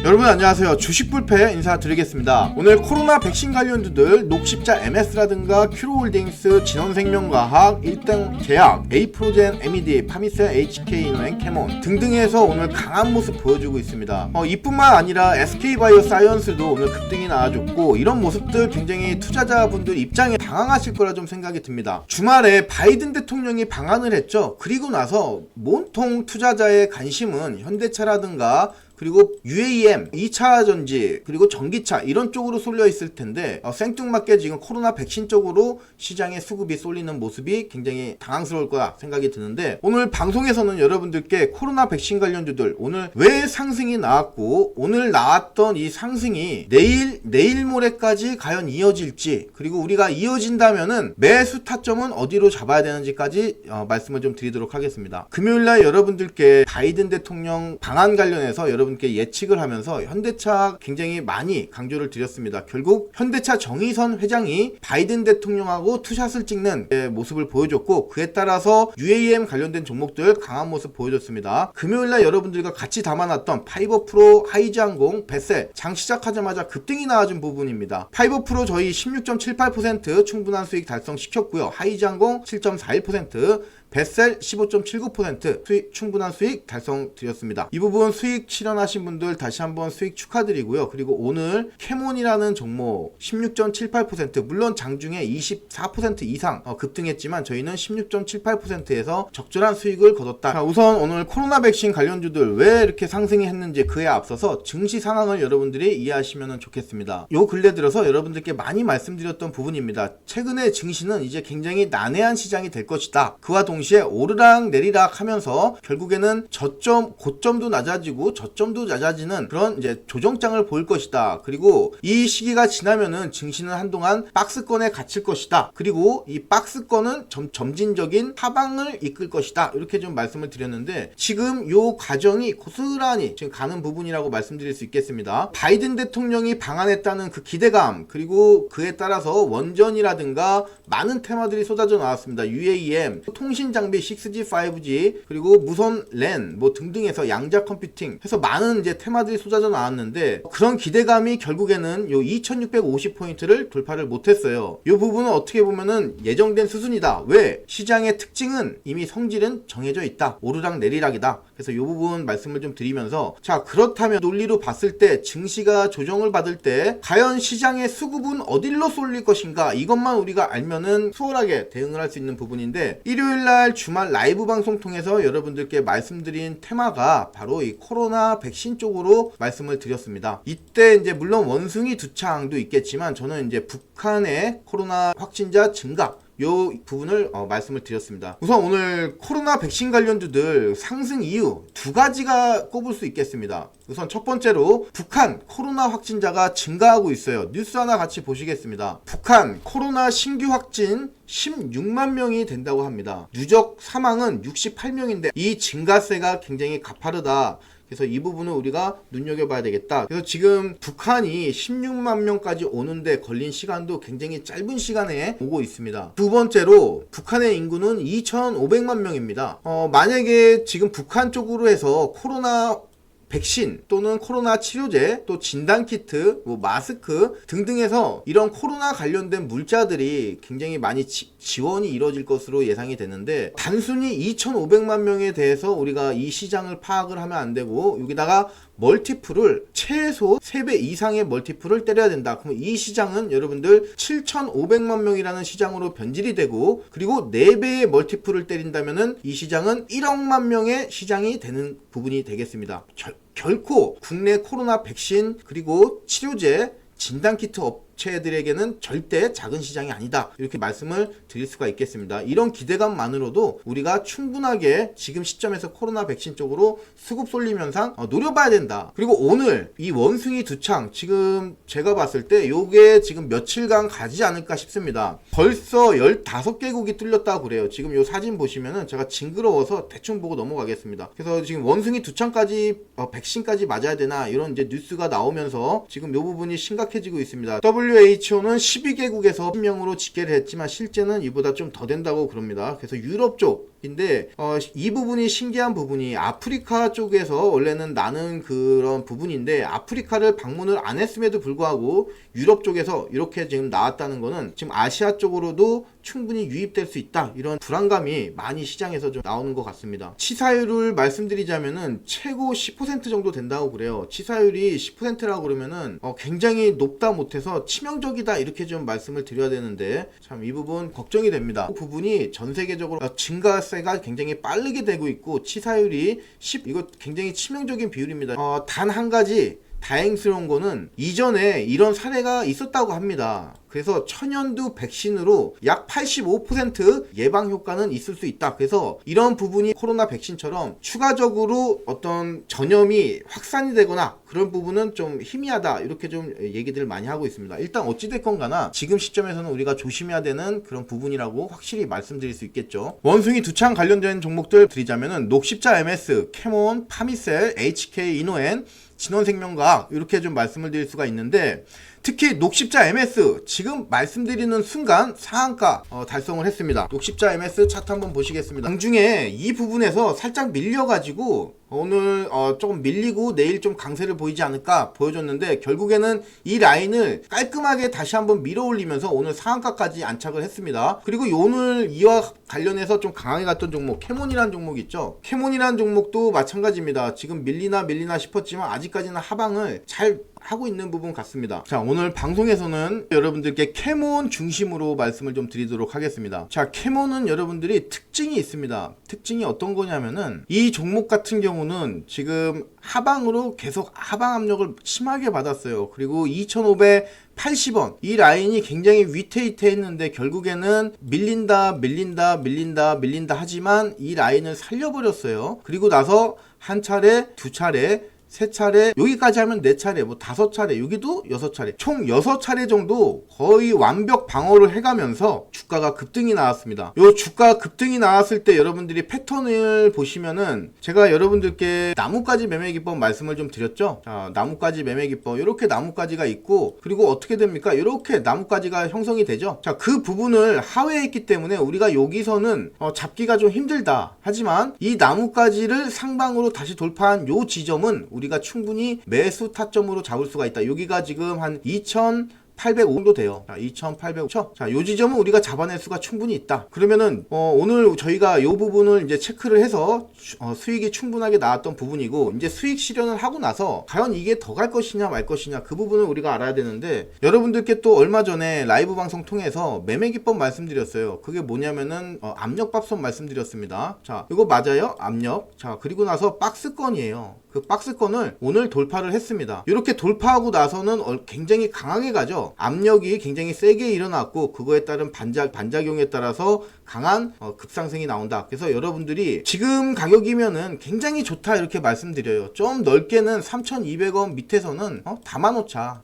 여러분 안녕하세요. 주식불패 인사드리겠습니다. 오늘 코로나 백신 관련주들 녹십자 MS라든가 큐로홀딩스, 진원생명과학, 1등 제약, 에이프로젠, MED, 파미세, HK인행, 캐몬 등등에서 오늘 강한 모습 보여주고 있습니다. 이뿐만 아니라 SK바이오사이언스도 오늘 급등이 나와줬고, 이런 모습들 굉장히 투자자분들 입장에 당황하실 거라 좀 생각이 듭니다. 주말에 바이든 대통령이 방한을 했죠. 그리고 나서 온통 투자자의 관심은 현대차라든가 그리고 UAM, 2차 전지, 그리고 전기차 이런 쪽으로 쏠려 있을 텐데 생뚱맞게 지금 코로나 백신 쪽으로 시장에 수급이 쏠리는 모습이 굉장히 당황스러울 거라 생각이 드는데, 오늘 방송에서는 여러분들께 코로나 백신 관련주들 오늘 왜 상승이 나왔고, 오늘 나왔던 이 상승이 내일 모레까지 과연 이어질지, 그리고 우리가 이어진다면은 매수 타점은 어디로 잡아야 되는지까지 말씀을 좀 드리도록 하겠습니다. 금요일날 여러분들께 바이든 대통령 방한 관련해서 여러분께 예측을 하면서 현대차 굉장히 많이 강조를 드렸습니다. 결국 현대차 정의선 회장이 바이든 대통령하고 투샷을 찍는 모습을 보여줬고, 그에 따라서 UAM 관련된 종목들 강한 모습 보여줬습니다. 금요일날 여러분들과 같이 담아놨던 파이버프로, 하이즈항공, 베셀 장 시작하자마자 급등이 나와준 부분입니다. 파이버프로 저희 16.78% 충분한 수익 달성시켰고요. 하이즈항공 7.41%, 베셀 15.79% 수익, 충분한 수익 달성드렸습니다. 이 부분 수익 실현하신 분들 다시 한번 수익 축하드리고요. 그리고 오늘 캐몬이라는 종목 16.78%, 물론 장중에 24% 이상 급등했지만 저희는 16.78%에서 적절한 수익을 거뒀다. 자, 우선 오늘 코로나 백신 관련주들 왜 이렇게 상승이 했는지 그에 앞서서 증시 상황을 여러분들이 이해하시면 좋겠습니다. 요 근래 들어서 여러분들께 많이 말씀드렸던 부분입니다. 최근에 증시는 이제 굉장히 난해한 시장이 될 것이다. 그와 동시에 오르락 내리락 하면서 결국에는 고점도 낮아지고 저점도 낮아지는 그런 이제 조정장을 보일 것이다. 그리고 이 시기가 지나면은 증시는 한동안 박스권에 갇힐 것이다. 그리고 이 박스권은 점진적인 하방을 이끌 것이다. 이렇게 좀 말씀을 드렸는데, 지금 요 과정이 고스란히 지금 가는 부분이라고 말씀드릴 수 있겠습니다. 바이든 대통령이 방한했다는 그 기대감, 그리고 그에 따라서 원전이라든가 많은 테마들이 쏟아져 나왔습니다. UAM, 통신 장비 6G, 5G, 그리고 무선 랜 등등에서 양자 컴퓨팅 해서 많은 이제 테마들이 쏟아져 나왔는데, 그런 기대감이 결국에는 요 2650포인트를 돌파를 못했어요. 이 부분은 어떻게 보면은 예정된 수순이다. 왜? 시장의 특징은 이미 성질은 정해져 있다. 오르락 내리락이다. 그래서 이 부분 말씀을 좀 드리면서, 자, 그렇다면 논리로 봤을 때 증시가 조정을 받을 때 과연 시장의 수급은 어디로 쏠릴 것인가, 이것만 우리가 알면은 수월하게 대응을 할 수 있는 부분인데, 일요일날 주말 라이브 방송 통해서 여러분들께 말씀드린 테마가 바로 이 코로나 백신 쪽으로 말씀을 드렸습니다. 이때 이제 물론 원숭이 두창도 있겠지만 저는 이제 북한의 코로나 확진자 증가 요 부분을 말씀을 드렸습니다. 우선 오늘 코로나 백신 관련주들 상승 이유 두 가지가 꼽을 수 있겠습니다. 우선 첫 번째로 북한 코로나 확진자가 증가하고 있어요. 뉴스 하나 같이 보시겠습니다. 북한 코로나 신규 확진 16만 명이 된다고 합니다. 누적 사망은 68명인데 이 증가세가 굉장히 가파르다. 그래서 이 부분은 우리가 눈여겨봐야 되겠다. 그래서 지금 북한이 16만 명까지 오는데 걸린 시간도 굉장히 짧은 시간에 오고 있습니다. 두 번째로 북한의 인구는 2,500만 명입니다. 만약에 지금 북한 쪽으로 해서 코로나 백신 또는 코로나 치료제, 또 진단키트, 마스크 등등해서 이런 코로나 관련된 물자들이 굉장히 많이 지원이 이루어질 것으로 예상이 되는데, 단순히 2,500만 명에 대해서 우리가 이 시장을 파악을 하면 안 되고, 여기다가 멀티플을 최소 3배 이상의 멀티플을 때려야 된다. 그럼 이 시장은 여러분들 7,500만 명이라는 시장으로 변질이 되고, 그리고 4배의 멀티플을 때린다면은 이 시장은 1억만 명의 시장이 되는 부분이 되겠습니다. 결코 국내 코로나 백신 그리고 치료제, 진단키트 업체들에게는 절대 작은 시장이 아니다. 이렇게 말씀을 드릴 수가 있겠습니다. 이런 기대감만으로도 우리가 충분하게 지금 시점에서 코로나 백신 쪽으로 수급 쏠림 현상 노려봐야 된다. 그리고 오늘 이 원숭이 두창 지금 제가 봤을 때 요게 지금 며칠간 가지 않을까 싶습니다. 벌써 15개국이 뚫렸다고 그래요. 지금 요 사진 보시면은 제가 징그러워서 대충 보고 넘어가겠습니다. 그래서 지금 원숭이 두창까지 백신까지 맞아야 되나 이런 이제 뉴스가 나오면서 지금 요 부분이 심각해지고 있습니다. WHO는 12개국에서 명으로 집계를 했지만 실제는 이보다 좀 더 된다고 그럽니다. 그래서 유럽 쪽인데 이 부분이 신기한 부분이 아프리카 쪽에서 원래는 나는 그런 부분인데 아프리카를 방문을 안 했음에도 불구하고 유럽 쪽에서 이렇게 지금 나왔다는 거는 지금 아시아 쪽으로도 충분히 유입될 수 있다, 이런 불안감이 많이 시장에서 좀 나오는 것 같습니다. 치사율을 말씀드리자면은 최고 10% 정도 된다고 그래요. 치사율이 10%라고 그러면은 굉장히 높다 못해서 치명적이다 이렇게 좀 말씀을 드려야 되는데 참 이 부분 걱정이 됩니다. 그 부분이 전 세계적으로 증가세가 굉장히 빠르게 되고 있고 치사율이 10, 이거 굉장히 치명적인 비율입니다. 단 한 가지 다행스러운 거는 이전에 이런 사례가 있었다고 합니다. 그래서 천연두 백신으로 약 85% 예방 효과는 있을 수 있다. 그래서 이런 부분이 코로나 백신처럼 추가적으로 어떤 전염이 확산이 되거나 그런 부분은 좀 희미하다, 이렇게 좀 얘기들을 많이 하고 있습니다. 일단 어찌됐건 가나 지금 시점에서는 우리가 조심해야 되는 그런 부분이라고 확실히 말씀드릴 수 있겠죠. 원숭이 두창 관련된 종목들 드리자면은 녹십자 MS, 캐몬, 파미셀, HK 이노엔, 진원생명과학 이렇게 좀 말씀을 드릴 수가 있는데, 특히 녹십자 MS 지금 말씀드리는 순간 상한가 달성을 했습니다. 녹십자 MS 차트 한번 보시겠습니다. 장중에 이 부분에서 살짝 밀려가지고 오늘 조금 밀리고 내일 좀 강세를 보이지 않을까 보여줬는데 결국에는 이 라인을 깔끔하게 다시 한번 밀어 올리면서 오늘 상한가까지 안착을 했습니다. 그리고 오늘 이와 관련해서 좀 강하게 갔던 종목 캐몬이라는 종목 있죠. 캐몬이라는 종목도 마찬가지입니다. 지금 밀리나 싶었지만 아직까지는 하방을 잘 하고 있는 부분 같습니다. 자, 오늘 방송에서는 여러분들께 캐몬 중심으로 말씀을 좀 드리도록 하겠습니다. 자, 캐몬은 여러분들이 특징이 있습니다. 특징이 어떤 거냐면은 이 종목 같은 경우는 지금 하방으로 계속 하방 압력을 심하게 받았어요. 그리고 2,580원 이 라인이 굉장히 위태위태했는데 결국에는 밀린다 하지만 이 라인을 살려버렸어요. 그리고 나서 한 차례, 두 차례, 세 차례, 여기까지 하면 네 차례, 뭐 다섯 차례, 여기도 여섯 차례, 총 6차례 정도 거의 완벽 방어를 해가면서 주가가 급등이 나왔습니다. 요 주가 급등이 나왔을 때 여러분들이 패턴을 보시면은 제가 여러분들께 나뭇가지 매매 기법 말씀을 좀 드렸죠. 자, 나뭇가지 매매 기법, 이렇게 나뭇가지가 있고, 그리고 어떻게 됩니까? 이렇게 나뭇가지가 형성이 되죠. 자, 그 부분을 하회했기 때문에 우리가 여기서는 잡기가 좀 힘들다. 하지만 이 나뭇가지를 상방으로 다시 돌파한 요 지점은 우리가 충분히 매수 타점으로 잡을 수가 있다. 여기가 지금 한 2,805 정도 돼요. 자, 2,805. 자, 요 지점은 우리가 잡아낼 수가 충분히 있다. 그러면은 오늘 저희가 요 부분을 이제 체크를 해서 수익이 충분하게 나왔던 부분이고, 이제 수익 실현을 하고 나서 과연 이게 더 갈 것이냐 말 것이냐 그 부분을 우리가 알아야 되는데, 여러분들께 또 얼마 전에 라이브 방송 통해서 매매 기법 말씀드렸어요. 그게 뭐냐면은 압력밥솥 말씀드렸습니다. 자, 이거 맞아요? 압력. 자, 그리고 나서 박스권이에요. 그 박스권을 오늘 돌파를 했습니다. 이렇게 돌파하고 나서는 굉장히 강하게 가죠. 압력이 굉장히 세게 일어났고 그거에 따른 반작용에 따라서 강한 급상승이 나온다. 그래서 여러분들이 지금 가격이면은 굉장히 좋다 이렇게 말씀드려요. 좀 넓게는 3,200원 밑에서는 담아놓자.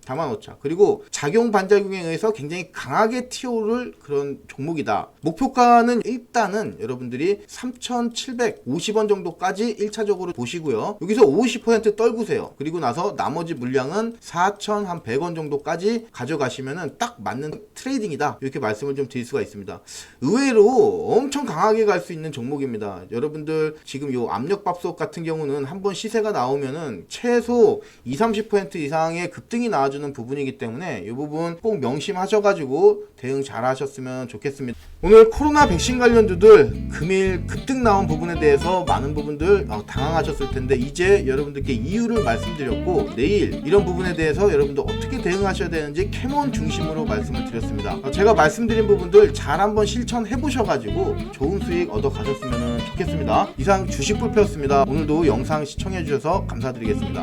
그리고 작용 반작용에 의해서 굉장히 강하게 튀어오를 그런 종목이다. 목표가는 일단은 여러분들이 3,750원 정도까지 1차적으로 보시고요. 여기서 50% 떨구세요. 그리고 나서 나머지 물량은 4,100원 정도까지 가져가시면은 딱 맞는 트레이딩이다. 이렇게 말씀을 좀 드릴 수가 있습니다. 의외로 엄청 강하게 갈 수 있는 종목입니다. 여러분들 지금 요 압력밥솥 같은 경우는 한번 시세가 나오면은 최소 20-30% 이상의 급등이 나와주는 부분이기 때문에 이 부분 꼭 명심하셔가지고 대응 잘 하셨으면 좋겠습니다. 오늘 코로나 백신 관련주들 금일 급등 나온 부분에 대해서 많은 부분들 당황하셨을 텐데 이제 여러분들께 이유를 말씀드렸고, 내일 이런 부분에 대해서 여러분들 어떻게 대응하셔야 되는지 캐몬 중심으로 말씀을 드렸습니다. 제가 말씀드린 부분들 잘 한번 실천해 보셔가지고 좋은 수익 얻어 가셨으면 좋겠습니다. 이상 주식불패였습니다. 오늘도 영상 시청해 주셔서 감사드리겠습니다.